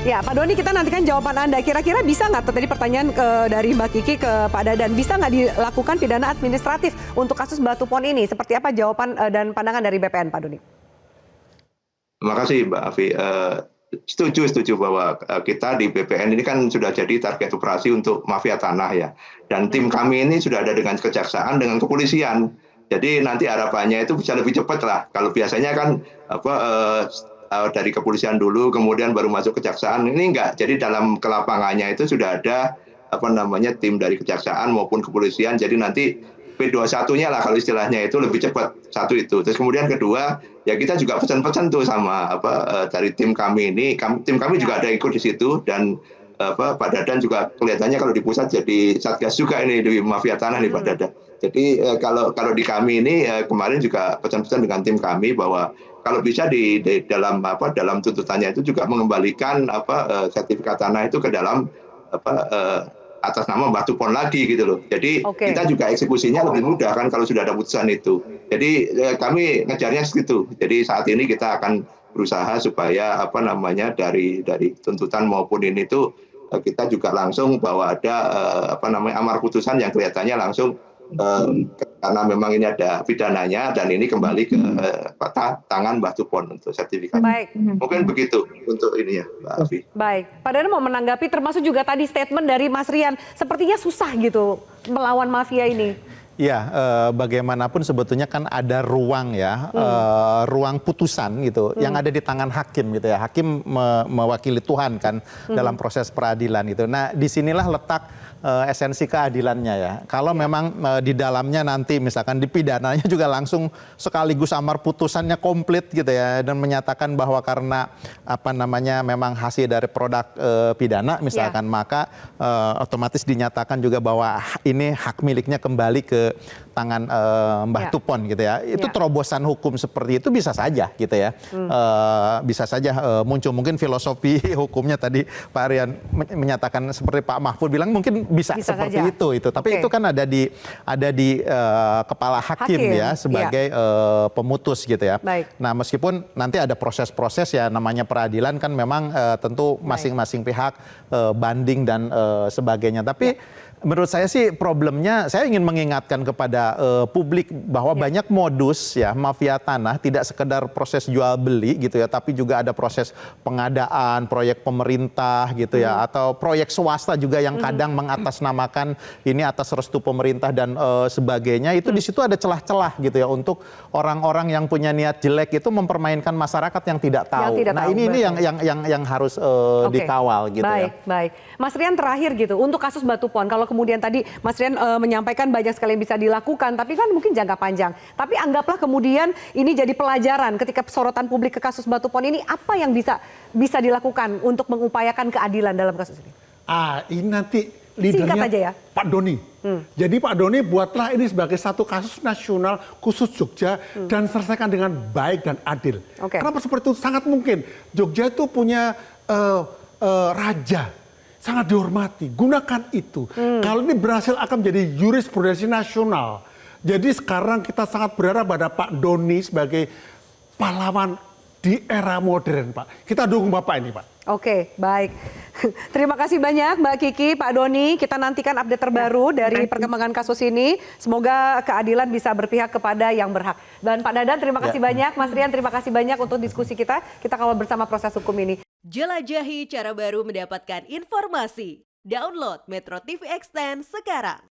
Ya, Pak Doni, kita nantikan jawaban Anda. Kira-kira bisa nggak, tadi pertanyaan dari Mbak Kiki ke Pak Dadan, bisa nggak dilakukan pidana administratif untuk kasus Batu Pon ini? Seperti apa jawaban dan pandangan dari BPN, Pak Doni? Terima kasih, Mbak Afi. Setuju bahwa kita di BPN ini kan sudah jadi target operasi untuk mafia tanah ya. Dan tim kami ini sudah ada dengan kejaksaan, dengan kepolisian. Jadi nanti harapannya itu bisa lebih cepat lah. Kalau biasanya kan dari kepolisian dulu, kemudian baru masuk kejaksaan. Ini enggak. Jadi dalam kelapangannya itu sudah ada tim dari kejaksaan maupun kepolisian. Jadi nanti P21-nya lah kalau istilahnya itu lebih cepat. Satu itu. Terus kemudian kedua, ya kita juga pesan-pesan tuh sama dari tim kami ini. Tim kami juga ada ikut di situ dan Pak Dadan juga kelihatannya kalau di pusat jadi satgas juga ini di mafia tanah nih Pak Dadan. Jadi kalau di kami ini kemarin juga pesan-pesan dengan tim kami bahwa kalau bisa di dalam tuntutannya itu juga mengembalikan sertifikat tanah itu ke dalam atas nama Batu Pon lagi gitu loh. Jadi kita juga eksekusinya lebih mudah kan kalau sudah ada putusan itu. Jadi kami ngejarnya segitu. Jadi saat ini kita akan berusaha supaya dari tuntutan maupun ini tuh kita juga langsung bahwa ada amar putusan yang kelihatannya langsung karena memang ini ada pidananya dan ini kembali ke tangan Batu Pon untuk sertifikat. Baik. Mungkin begitu untuk ini ya, Mbak Afi. Baik, Pak Dadan mau menanggapi termasuk juga tadi statement dari Mas Rian, sepertinya susah gitu melawan mafia ini. Ya, bagaimanapun sebetulnya kan ada ruang ya, ruang putusan gitu, yang ada di tangan hakim gitu ya. Hakim mewakili Tuhan kan dalam proses peradilan itu. Nah, disinilah letak esensi keadilannya ya. Kalau memang di dalamnya nanti misalkan di pidananya juga langsung sekaligus amar putusannya komplit gitu ya, dan menyatakan bahwa karena memang hasil dari produk pidana misalkan, maka otomatis dinyatakan juga bahwa ini hak miliknya kembali ke tangan Mbah Tupon gitu ya. Itu terobosan hukum seperti itu bisa saja gitu ya. Bisa saja muncul mungkin filosofi hukumnya tadi Pak Rian menyatakan seperti Pak Mahfud bilang mungkin bisa seperti saja. Itu. Tapi itu kan ada di kepala hakim ya sebagai pemutus gitu ya. Baik. Nah, meskipun nanti ada proses-proses ya, namanya peradilan kan memang tentu masing-masing pihak banding dan sebagainya. Tapi menurut saya sih problemnya, saya ingin mengingatkan kepada publik bahwa banyak modus ya mafia tanah, tidak sekedar proses jual beli gitu ya, tapi juga ada proses pengadaan proyek pemerintah gitu ya, atau proyek swasta juga yang kadang mengatasnamakan ini atas restu pemerintah dan sebagainya. Itu di situ ada celah-celah gitu ya untuk orang-orang yang punya niat jelek itu mempermainkan masyarakat yang tidak tahu. Ini yang harus dikawal gitu ya. Baik. Mas Rian terakhir gitu untuk kasus Batu Pon, kalau kemudian tadi Mas Rian menyampaikan banyak sekali yang bisa dilakukan, tapi kan mungkin jangka panjang. Tapi anggaplah kemudian ini jadi pelajaran ketika sorotan publik ke kasus Batu Pon ini, apa yang bisa dilakukan untuk mengupayakan keadilan dalam kasus ini? Ini nanti leadernya aja ya. Pak Doni. Jadi Pak Doni buatlah ini sebagai satu kasus nasional khusus Jogja dan selesaikan dengan baik dan adil. Kenapa seperti itu? Sangat mungkin. Jogja itu punya raja. Sangat dihormati, gunakan itu. Kalau ini berhasil akan menjadi jurisprudensi nasional. Jadi sekarang kita sangat berharap pada Pak Doni sebagai pahlawan di era modern, Pak. Kita dukung Bapak ini, Pak. Oke, baik. Terima kasih banyak Mbak Kiki, Pak Doni. Kita nantikan update terbaru dari perkembangan kasus ini. Semoga keadilan bisa berpihak kepada yang berhak. Dan Pak Dadan, terima kasih banyak. Mas Rian, terima kasih banyak untuk diskusi kita. Kita kawal bersama proses hukum ini. Jelajahi cara baru mendapatkan informasi. Download Metro TV Extend sekarang.